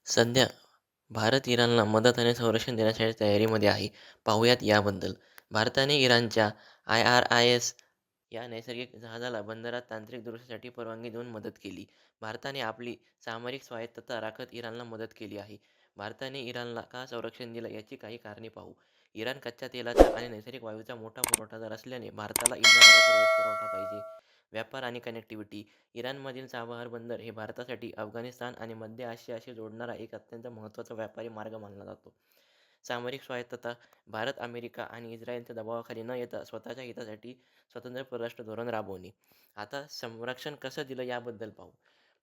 सध्या भारत इराणला मदत आणि संरक्षण देण्याच्या तयारीमध्ये आहे. पाहूयात याबद्दल. भारताने इराणच्या IRIS या नैसर्गिक जहाजाला बंदरात तांत्रिक दुरुस्तीसाठी परवानगी देऊन मदत केली. भारताने आपली सामरिक स्वायत्तता राखत इराणला मदत केली आहे. भारताने इराणला का संरक्षण दिलं याची काही कारणे पाहू. इराण कच्च्या तेलाचा आणि नैसर्गिक वायूचा मोठा पुरवठादार असल्याने भारताला इंधनाचा सुरळीत पुरवठा पाहिजे. व्यापार आणि कनेक्टिव्हिटी. इराणमधील चाबहार बंदर हे भारतासाठी अफगाणिस्तान आणि मध्य आशियाशी जोडणारा एक अत्यंत महत्त्वाचा व्यापारी मार्ग मानला जातो. सामरिक स्वायत्तता. भारत, अमेरिका आणि इस्रायलच्या दबावाखाली न येता स्वतःच्या हितासाठी स्वतंत्र परराष्ट्र धोरण राबवणे. आता संरक्षण कसं दिलं याबद्दल पाहू.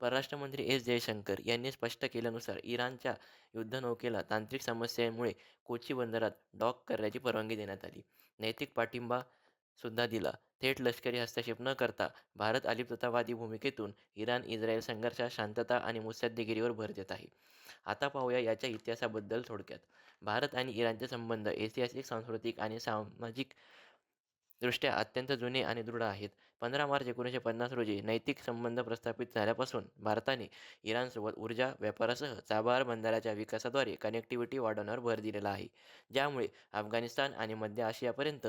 परराष्ट्र मंत्री एस. जयशंकर यांनी स्पष्ट केल्यानुसार इराणच्या युद्धनौकेला तांत्रिक समस्येमुळे कोची बंदरात डॉक करण्याची परवानगी देण्यात आली. नैतिक पाठिंबा सुद्धा दिला. थेट लष्करी हस्तक्षेप न करता भारत अलिप्ततावादी भूमिकेतून इराण-इस्रायल संघर्षात शांतता आणि मुत्सद्देगिरीवर भर देत आहे. आता पाहूया याच्या इतिहासाबद्दल थोडक्यात. भारत आणि इराणचे संबंध ऐतिहासिक, सांस्कृतिक आणि सामाजिक दृष्ट्या अत्यंत जुने आणि दृढ आहेत. 15 मार्च 1950 रोजी नैतिक संबंध प्रस्थापित झाल्यापासून भारताने इराणसोबत ऊर्जा, व्यापारासह चाबहार बंदराच्या विकासाद्वारे कनेक्टिव्हिटी वाढवण्यावर भर दिलेला आहे, ज्यामुळे अफगाणिस्तान आणि मध्य आशियापर्यंत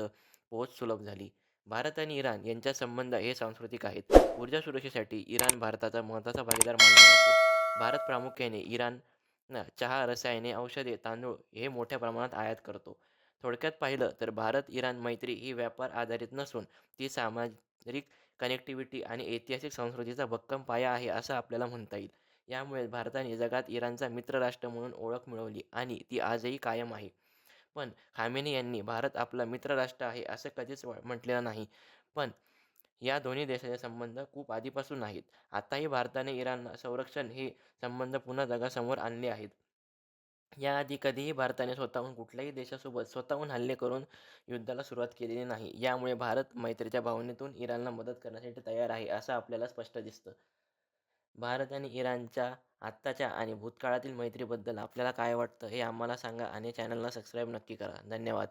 पोहोच सुलभ झाली. भारत आणि इराण यांच्यात संबंध हे सांस्कृतिक आहेत. ऊर्जा सुरक्षेसाठी इराण भारताचा महत्त्वाचा भागीदार मानला जातो. भारत प्रामुख्याने इराणला चहा, रसायने, औषधे, तांदूळ हे मोठ्या प्रमाणात आयात करतो. थोडक्यात पाहिलं तर भारत-इराण मैत्री ही व्यापार आधारित नसून ती सामरिक कनेक्टिव्हिटी आणि ऐतिहासिक संस्कृतीचा भक्कम पाया आहे असं आपल्याला म्हणता येईल. यामुळेच भारताने जगात इराणचा मित्रराष्ट्र म्हणून ओळख मिळवली आणि ती आजही कायम आहे. पण खामेनी यांनी भारत आपला मित्र राष्ट्र आहे असं कधीच म्हटलेलं नाही. पण या दोन्ही देशाचे संबंध खूप आधीपासून आहेत. आताही भारताने इराण संरक्षण हे संबंध पुन्हा जगासमोर आणले आहेत. याआधी कधीही भारताने स्वतःहून कुठल्याही देशासोबत स्वतःहून हल्ले करून युद्धाला सुरुवात केलेली नाही. यामुळे भारत मैत्रीच्या भावनेतून इराणला मदत करण्यासाठी तयार आहे असं आपल्याला स्पष्ट दिसतं. भारत आणि इराणच्या आत्ताच्या आणि भूतकाळातील मैत्रीबद्दल आपल्याला काय वाटतं हे आम्हाला सांगा आणि चॅनलला सबस्क्राईब नक्की करा. धन्यवाद.